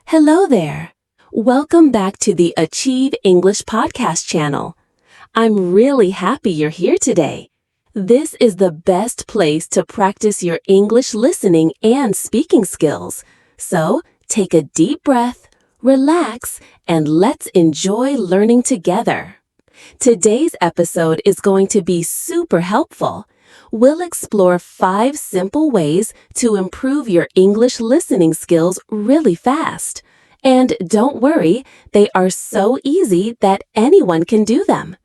Hello there. Welcome back to the Achieve English podcast channel. I'm really happy you're here today. This is the best place to practice your English listening and speaking skills. So take a deep breath, relax, and let's enjoy learning together. Today's episode is going to be super helpful. We'll explore 5 simple ways to improve your English listening skills really fast. And don't worry, they are so easy that anyone can do them.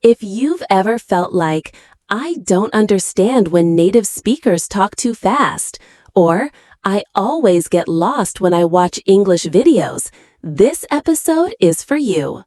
If you've ever felt like, I don't understand when native speakers talk too fast, or I always get lost when I watch English videos, this episode is for you.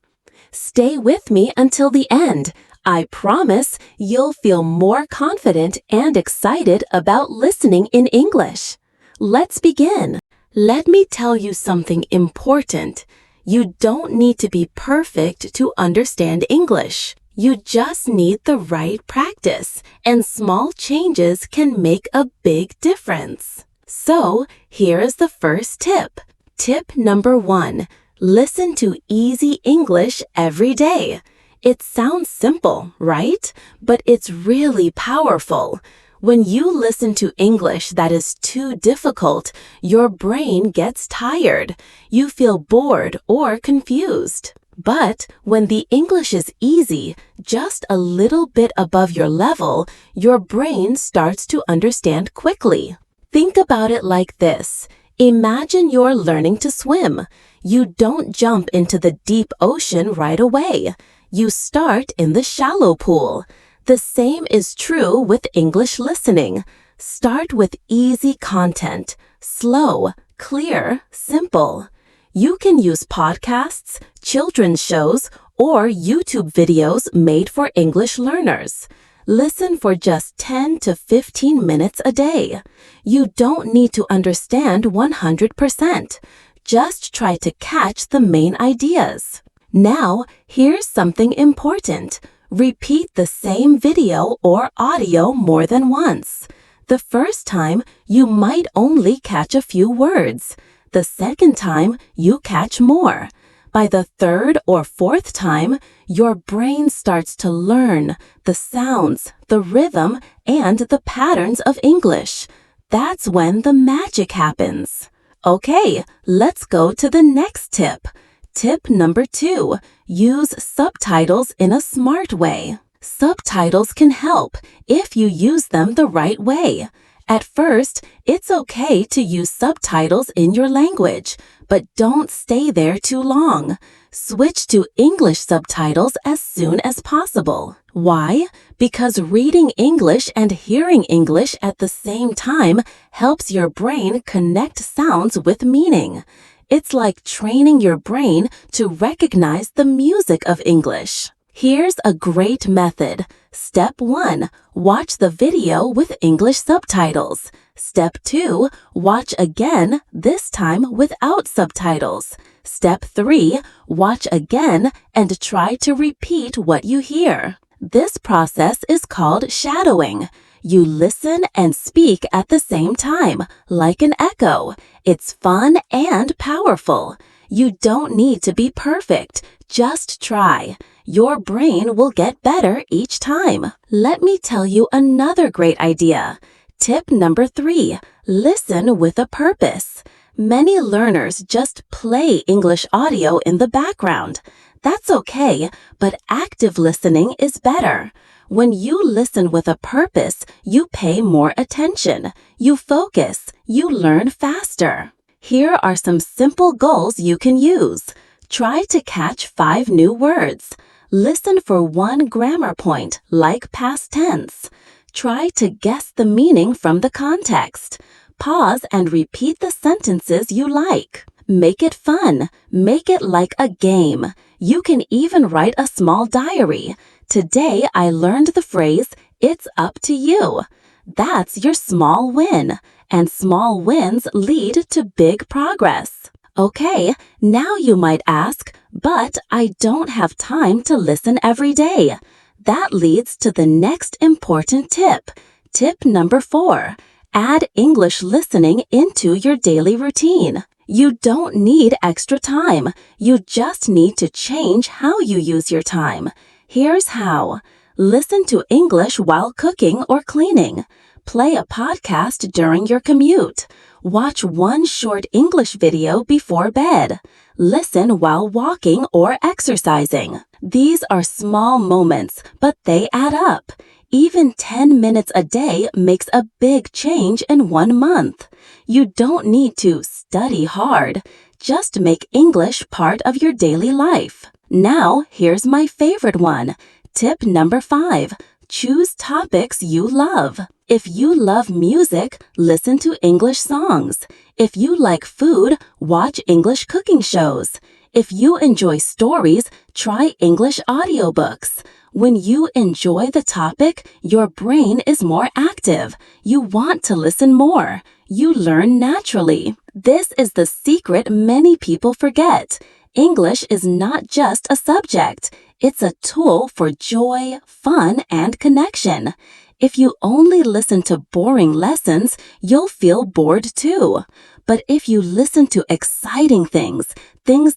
Stay with me until the end. I promise you'll feel more confident and excited about listening in English. Let's begin. Let me tell you something important. You don't need to be perfect to understand English. You just need the right practice, and small changes can make a big difference. So, here is the first tip. Tip number 1. Listen to easy English every day. It sounds simple, right? But it's really powerful. When you listen to English that is too difficult, your brain gets tired. You feel bored or confused. But when the English is easy, just a little bit above your level, your brain starts to understand quickly. Think about it like this. Imagine you're learning to swim. You don't jump into the deep ocean right away. You start in the shallow pool. The same is true with English listening. Start with easy content, slow, clear, simple. You can use podcasts, children's shows, or YouTube videos made for English learners. Listen for just 10 to 15 minutes a day. You don't need to understand 100%. Just try to catch the main ideas. Now, here's something important. Repeat the same video or audio more than once. The first time, you might only catch a few words. The second time, you catch more. By the third or fourth time, your brain starts to learn the sounds, the rhythm, and the patterns of English. That's when the magic happens. Okay, let's go to the next tip. Tip number 2, use subtitles in a smart way. Subtitles can help if you use them the right way. At first, it's okay to use subtitles in your language, but don't stay there too long. Switch to English subtitles as soon as possible. Why? Because reading English and hearing English at the same time helps your brain connect sounds with meaning. It's like training your brain to recognize the music of English. Here's a great method. Step 1. Watch the video with English subtitles. Step 2. Watch again, this time without subtitles. Step 3. Watch again and try to repeat what you hear. This process is called shadowing. You listen and speak at the same time, like an echo. It's fun and powerful. You don't need to be perfect. Just try. Your brain will get better each time. Let me tell you another great idea. Tip number 3. Listen with a purpose. Many learners just play English audio in the background. That's okay, but active listening is better. When you listen with a purpose, you pay more attention. You focus. You learn faster. Here are some simple goals you can use. Try to catch 5 new words. Listen for 1 grammar point, like past tense. Try to guess the meaning from the context. Pause and repeat the sentences you like. Make it fun. Make it like a game. You can even write a small diary. Today I learned the phrase, "It's up to you." That's your small win. And small wins lead to big progress. Okay, now you might ask, but I don't have time to listen every day. That leads to the next important tip. Tip number 4. Add English listening into your daily routine. You don't need extra time. You just need to change how you use your time. Here's how. Listen to English while cooking or cleaning. Play a podcast during your commute. Watch one short English video before bed. Listen while walking or exercising. These are small moments, but they add up. Even 10 minutes a day makes a big change in 1 month. You don't need to study hard. Just make English part of your daily life. Now, here's my favorite one. Tip number 5. Choose topics you love. If you love music, listen to English songs. If you like food, watch English cooking shows. If you enjoy stories, try English audiobooks. When you enjoy the topic, your brain is more active. You want to listen more. You learn naturally. This is the secret many people forget. English is not just a subject. It's a tool for joy, fun, and connection. If you only listen to boring lessons, you'll feel bored too. But if you listen to exciting things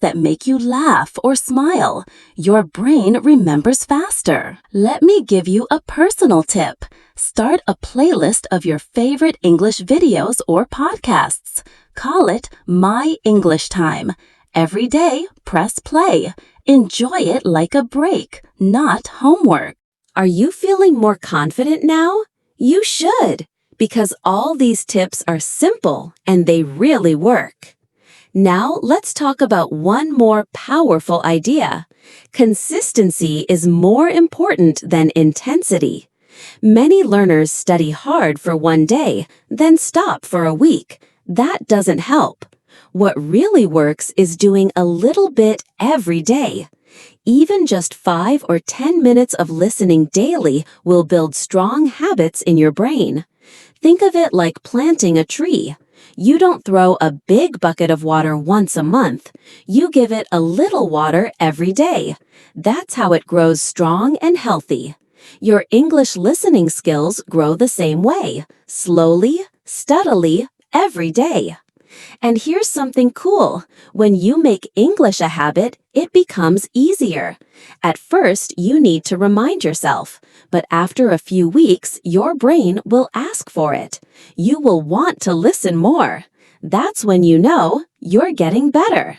that make you laugh or smile, your brain remembers faster. Let me give you a personal tip. Start a playlist of your favorite English videos or podcasts. Call it My English Time. Every day, press play. Enjoy it like a break, not homework. Are you feeling more confident now? You should, because all these tips are simple and they really work. Now let's talk about one more powerful idea. Consistency is more important than intensity. Many learners study hard for 1 day, then stop for a week. That doesn't help. What really works is doing a little bit every day. Even just 5 or 10 minutes of listening daily will build strong habits in your brain. Think of it like planting a tree. You don't throw a big bucket of water once a month. You give it a little water every day. That's how it grows strong and healthy. Your English listening skills grow the same way, slowly, steadily, every day. And here's something cool. When you make English a habit, it becomes easier. At first, you need to remind yourself, but after a few weeks, your brain will ask for it. You will want to listen more. That's when you know you're getting better.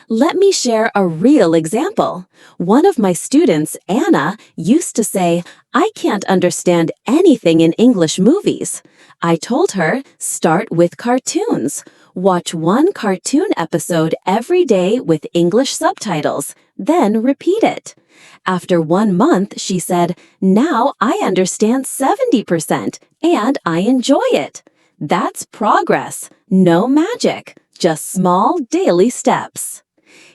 Let me share a real example. One of my students, Anna, used to say, "I can't understand anything in English movies." I told her, start with cartoons. Watch one cartoon episode every day with English subtitles, then repeat it. After 1 month, she said, "Now I understand 70% and I enjoy it." That's progress, no magic, just small daily steps.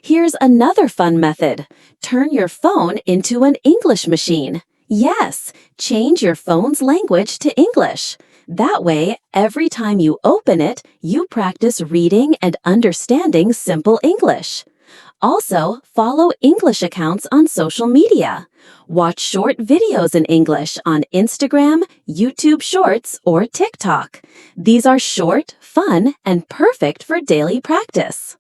Here's another fun method. Turn your phone into an English machine. Yes, change your phone's language to English. That way, every time you open it, you practice reading and understanding simple English. Also, follow English accounts on social media. Watch short videos in English on Instagram, YouTube Shorts, or TikTok. These are short, fun, and perfect for daily practice.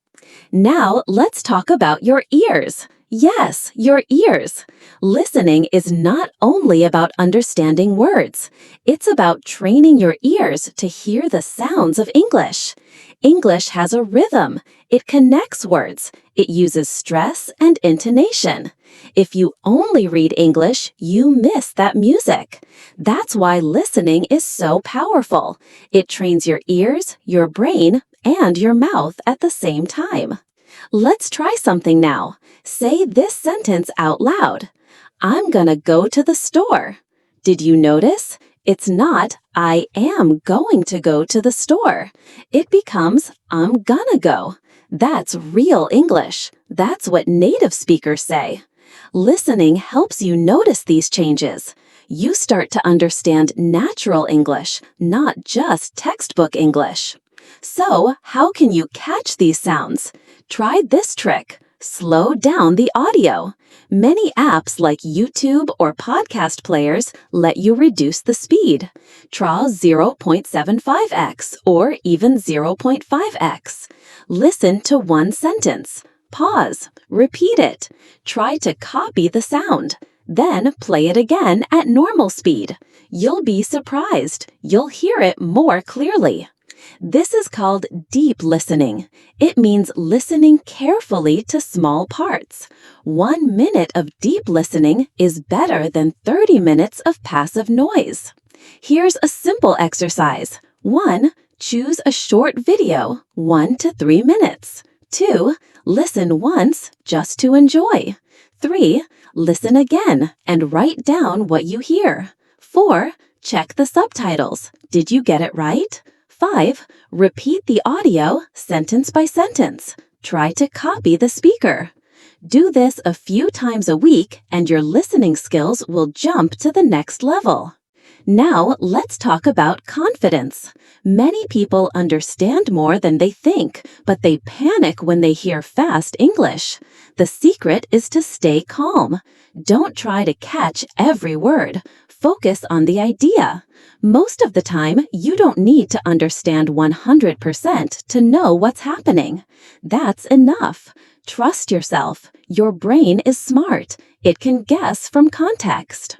Now, let's talk about your ears. Yes, your ears. Listening is not only about understanding words. It's about training your ears to hear the sounds of English. English has a rhythm. It connects words. It uses stress and intonation. If you only read English, you miss that music. That's why listening is so powerful. It trains your ears, your brain, and your mouth at the same time. Let's try something now. Say this sentence out loud. I'm gonna go to the store. Did you notice? It's not, I am going to go to the store. It becomes, I'm gonna go. That's real English. That's what native speakers say. Listening helps you notice these changes. You start to understand natural English, not just textbook English. So, how can you catch these sounds? Try this trick. Slow down the audio. Many apps like YouTube or podcast players let you reduce the speed. Try 0.75x or even 0.5x. Listen to one sentence. Pause. Repeat it. Try to copy the sound. Then play it again at normal speed. You'll be surprised. You'll hear it more clearly. This is called deep listening. It means listening carefully to small parts. 1 minute of deep listening is better than 30 minutes of passive noise. Here's a simple exercise. 1. Choose a short video, 1 to 3 minutes. 2. Listen once just to enjoy. 3. Listen again and write down what you hear. 4. Check the subtitles. Did you get it right? 5. Repeat the audio sentence by sentence. Try to copy the speaker. Do this a few times a week and your listening skills will jump to the next level. Now, let's talk about confidence. Many people understand more than they think, but they panic when they hear fast English. The secret is to stay calm. Don't try to catch every word. Focus on the idea. Most of the time, you don't need to understand 100% to know what's happening. That's enough. Trust yourself. Your brain is smart. It can guess from context.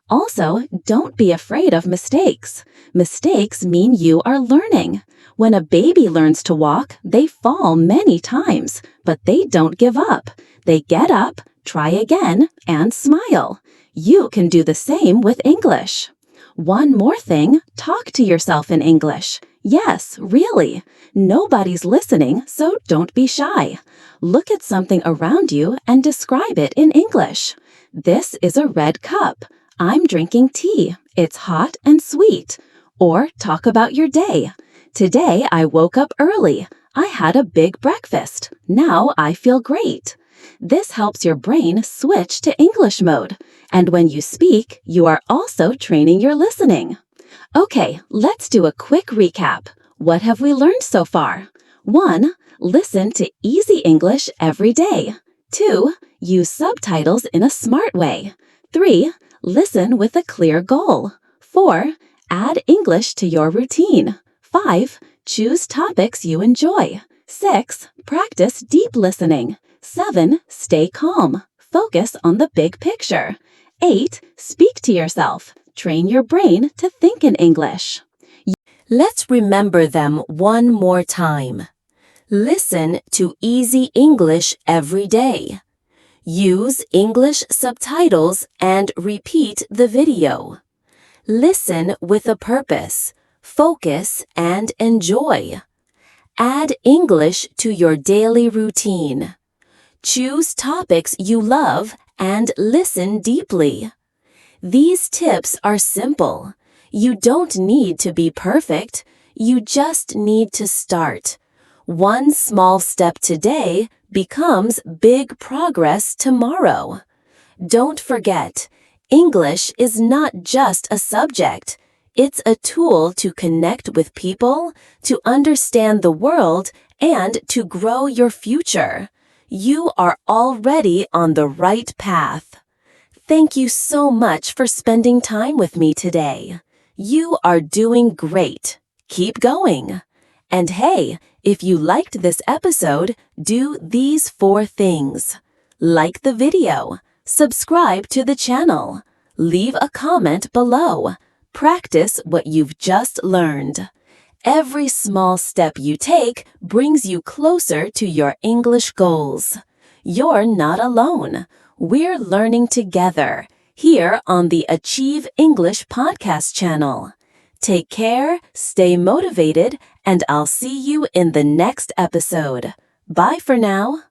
Also, don't be afraid of mistakes. Mistakes mean you are learning. When a baby learns to walk, they fall many times, but they don't give up. They get up, try again, and smile. You can do the same with English. One more thing, talk to yourself in English. Yes, really. Nobody's listening, so don't be shy. Look at something around you and describe it in English. This is a red cup. I'm drinking tea. It's hot and sweet. Or talk about your day. Today I woke up early. I had a big breakfast. Now I feel great. This helps your brain switch to English mode. And when you speak, you are also training your listening. Okay, let's do a quick recap. What have we learned so far? 1. Listen to easy English every day. 2. Use subtitles in a smart way. 3. Listen with a clear goal. 4. Add English to your routine. 5. Choose topics you enjoy. 6. Practice deep listening. 7. Stay calm. Focus on the big picture. 8. Speak to yourself. Train your brain to think in English. Let's remember them one more time. Listen to easy English every day. Use English subtitles and repeat the video. Listen with a purpose. Focus and enjoy. Add English to your daily routine. Choose topics you love and listen deeply. These tips are simple. You don't need to be perfect. You just need to start. One small step today becomes big progress tomorrow. Don't forget, English is not just a subject. It's a tool to connect with people, to understand the world, and to grow your future. You are already on the right path. Thank you so much for spending time with me today. You are doing great. Keep going. And hey, if you liked this episode, do these 4 things. Like the video. Subscribe to the channel. Leave a comment below. Practice what you've just learned. Every small step you take brings you closer to your English goals. You're not alone. We're learning together here on the Achieve English podcast channel. Take care, stay motivated, and I'll see you in the next episode. Bye for now.